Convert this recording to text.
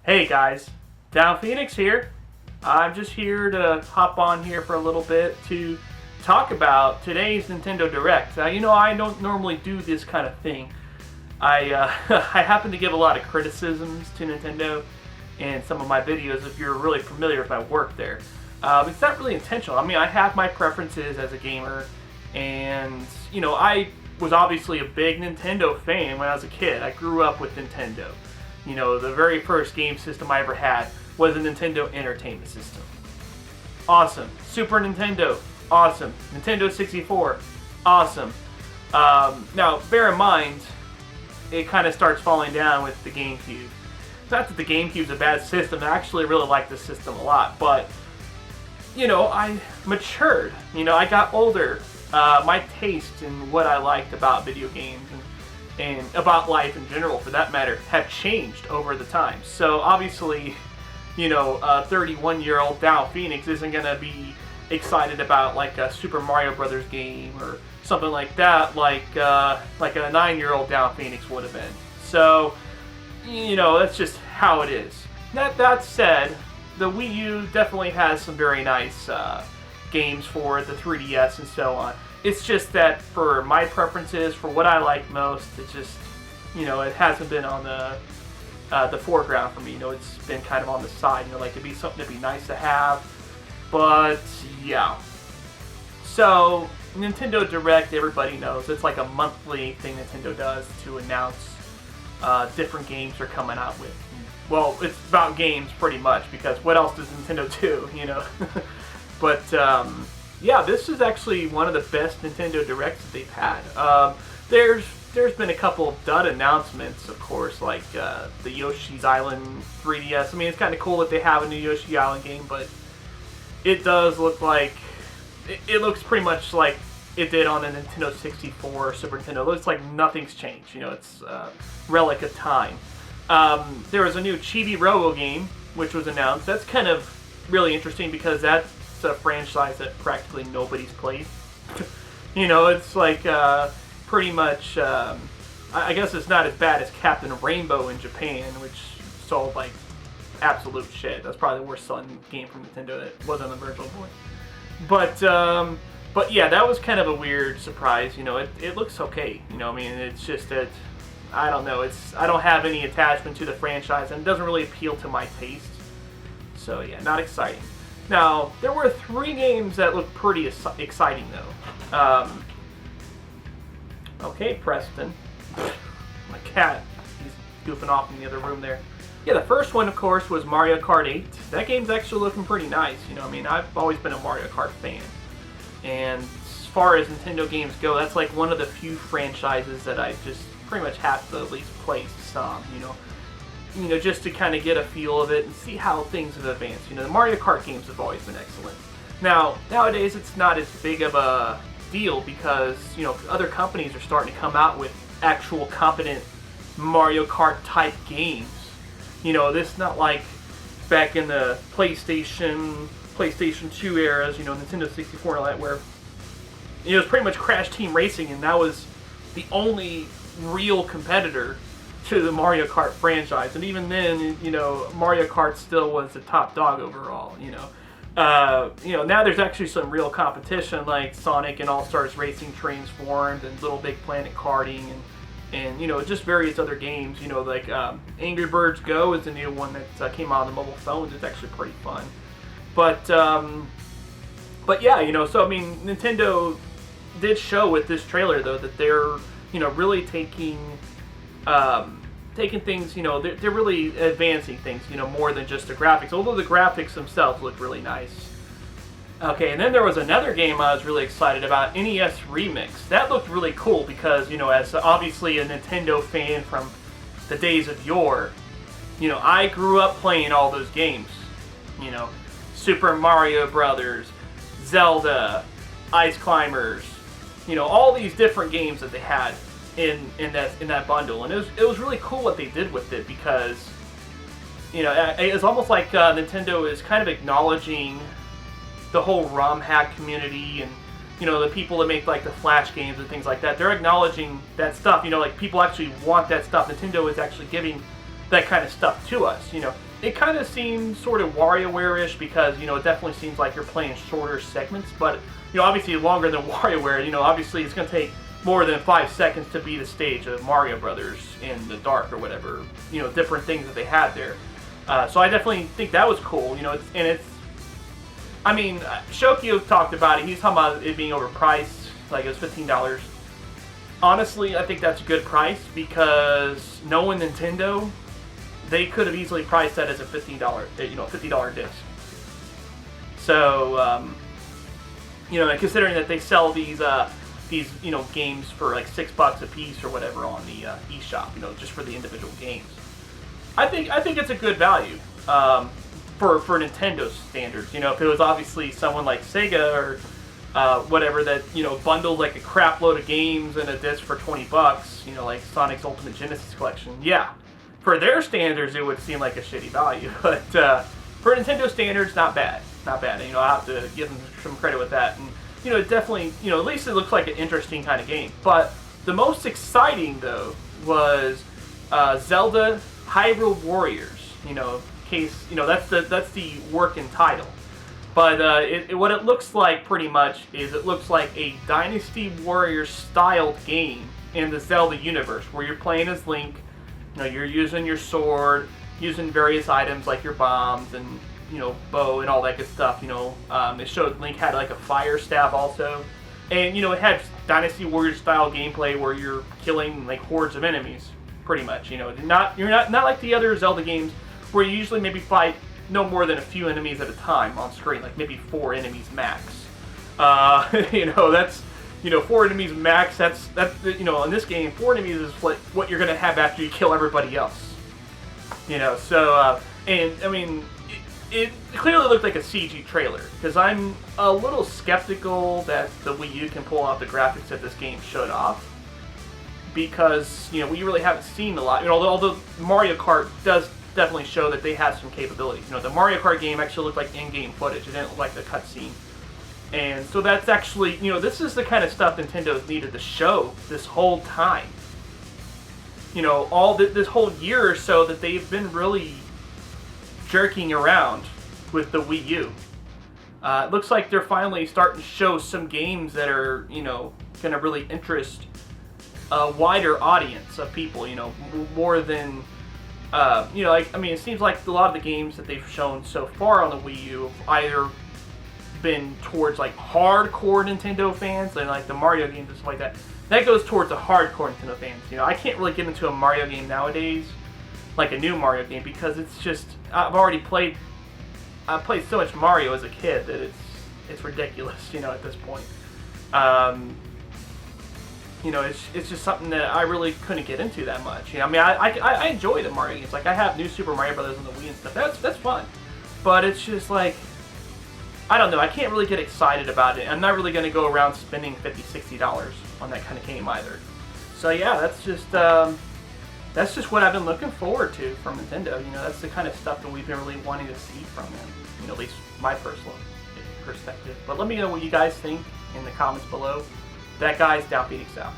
Hey guys, Down Phoenix here. I'm just here to hop on here for a little bit to talk about today's Nintendo Direct. I don't normally do this kind of thing. I happen to give a lot of criticisms to Nintendo in some of my videos if you're really familiar with my work there. It's not really intentional. I have my preferences as a gamer, and I was obviously a big Nintendo fan when I was a kid. I grew up with Nintendo. The very first game system I ever had was a Nintendo Entertainment System. Awesome. Super Nintendo. Awesome. Nintendo 64. Awesome. Now, bear in mind, it kind of starts falling down with the GameCube. Not that the GameCube's a bad system. I actually really like the system a lot. But, I matured. I got older. My taste in what I liked about video games and about life in general, for that matter, have changed over the time. So obviously, a 31-year-old Dow Phoenix isn't going to be excited about like a Super Mario Brothers game or something like that, like a 9-year-old Dow Phoenix would have been. So, that's just how it is. That said, the Wii U definitely has some very nice games for the 3DS and so on. It's just that for my preferences, for what I like most, it just, it hasn't been on the foreground for me. It's been kind of on the side. Like it'd be something to be nice to have, but yeah. So Nintendo Direct, everybody knows, it's like a monthly thing Nintendo does to announce different games they're coming out with. Well, it's about games pretty much, because what else does Nintendo do? But yeah, this is actually one of the best Nintendo Directs that they've had. There's been a couple of dud announcements, of course, like the Yoshi's Island 3DS. It's kind of cool that they have a new Yoshi Island game, but it does look like it looks pretty much like it did on the Nintendo 64 or Super Nintendo. It looks like nothing's changed. It's a relic of time. There was a new Chibi Robo game which was announced. That's kind of really interesting because that's a franchise that practically nobody's played. It's like pretty much, I guess it's not as bad as Captain Rainbow in Japan, which sold like absolute shit. That's probably the worst selling game from Nintendo that wasn't on the Virtual Boy. But yeah, that was kind of a weird surprise. It looks okay. It's just that, I don't know, I don't have any attachment to the franchise, and it doesn't really appeal to my taste. So yeah, not exciting. Now, there were 3 games that looked pretty exciting, though. Okay, Preston. My cat, he's goofing off in the other room there. Yeah, the first one, of course, was Mario Kart 8. That game's actually looking pretty nice. I've always been a Mario Kart fan. And as far as Nintendo games go, that's like one of the few franchises that I just pretty much have to at least play some, just to kind of get a feel of it and see how things have advanced. The Mario Kart games have always been excellent. Now, nowadays it's not as big of a deal because, other companies are starting to come out with actual competent Mario Kart type games. This is not like back in the PlayStation 2 eras, Nintendo 64 and all that, where it was pretty much Crash Team Racing, and that was the only real competitor to the Mario Kart franchise. And even then, Mario Kart still was the top dog overall. Now there's actually some real competition, like Sonic and All-Stars Racing Transformed and Little Big Planet Karting and just various other games. Like Angry Birds Go is a new one that came out on the mobile phones. It's actually pretty fun. But yeah, so Nintendo did show with this trailer though that they're really taking things, they're really advancing things, more than just the graphics, although the graphics themselves look really nice. Okay, and then there was another game I was really excited about, NES Remix. That looked really cool because, as obviously a Nintendo fan from the days of yore, I grew up playing all those games. Super Mario Brothers, Zelda, Ice Climbers, all these different games that they had in that bundle, and it was really cool what they did with it because it's almost like Nintendo is kind of acknowledging the whole ROM hack community and the people that make like the Flash games and things like that. They're acknowledging that stuff. Like people actually want that stuff. Nintendo is actually giving that kind of stuff to us. it kind of seems sort of WarioWare-ish because, you know, it definitely seems like you're playing shorter segments, but, you know, obviously longer than WarioWare. You know, obviously it's going to take more than 5 seconds to beat a stage of Mario Brothers in the dark or whatever, you know, different things that they had there. So I definitely think that was cool, you know, I mean, Shokio talked about it. He's talking about it being overpriced, like it was $15. Honestly, I think that's a good price because knowing Nintendo, they could have easily priced that as a $50 disc. So, you know, and considering that they sell these you know, games for like $6 a piece or whatever on the eShop, you know, just for the individual games, I think it's a good value for Nintendo standards. You know, if it was obviously someone like Sega or whatever that, you know, bundled like a crap load of games in a disc for $20, you know, like Sonic's Ultimate Genesis Collection, yeah, for their standards it would seem like a shitty value, but for Nintendo standards, not bad. You know, I have to give them some credit with that, and you know, it definitely, you know, at least it looks like an interesting kind of game. But the most exciting though was Zelda Hyrule Warriors. You know, case, you know, that's the working title. But what it looks like pretty much is it looks like a Dynasty Warriors styled game in the Zelda universe where you're playing as Link. You know, you're using your sword, using various items like your bombs and, you know, bow and all that good stuff. You know, it showed Link had like a fire staff also, and you know, it had Dynasty Warriors style gameplay where you're killing like hordes of enemies, pretty much. You know, you're not like the other Zelda games where you usually maybe fight no more than a few enemies at a time on screen, like maybe 4 enemies max. You know, that's, you know, 4 enemies max. That's you know, in this game, 4 enemies is what you're gonna have after you kill everybody else. You know, so and I mean, it clearly looked like a CG trailer because I'm a little skeptical that the Wii U can pull off the graphics that this game showed off, because, you know, we really haven't seen a lot. You know, although Mario Kart does definitely show that they have some capabilities. You know, the Mario Kart game actually looked like in-game footage. It didn't look like the cutscene. And so that's actually, you know, this is the kind of stuff Nintendo's needed to show this whole time. You know, this whole year or so that they've been really jerking around with the Wii U. It looks like they're finally starting to show some games that are, you know, going to really interest a wider audience of people, you know, more than, you know, like, I mean, it seems like a lot of the games that they've shown so far on the Wii U have either been towards like hardcore Nintendo fans, and like the Mario games and stuff like that. That goes towards the hardcore Nintendo fans. You know, I can't really get into a Mario game nowadays, like a new Mario game, because it's just, I played so much Mario as a kid that it's ridiculous, you know, at this point. You know, it's just something that I really couldn't get into that much. You know, I mean, I enjoy the Mario games. Like, I have New Super Mario Brothers on the Wii and stuff. That's fun. But it's just like, I don't know, I can't really get excited about it. I'm not really going to go around spending $50, $60 on that kind of game either. So yeah, that's just what I've been looking forward to from Nintendo. You know, that's the kind of stuff that we've been really wanting to see from them. You know, at least my personal perspective. But let me know what you guys think in the comments below. That guy's Down Phoenix out.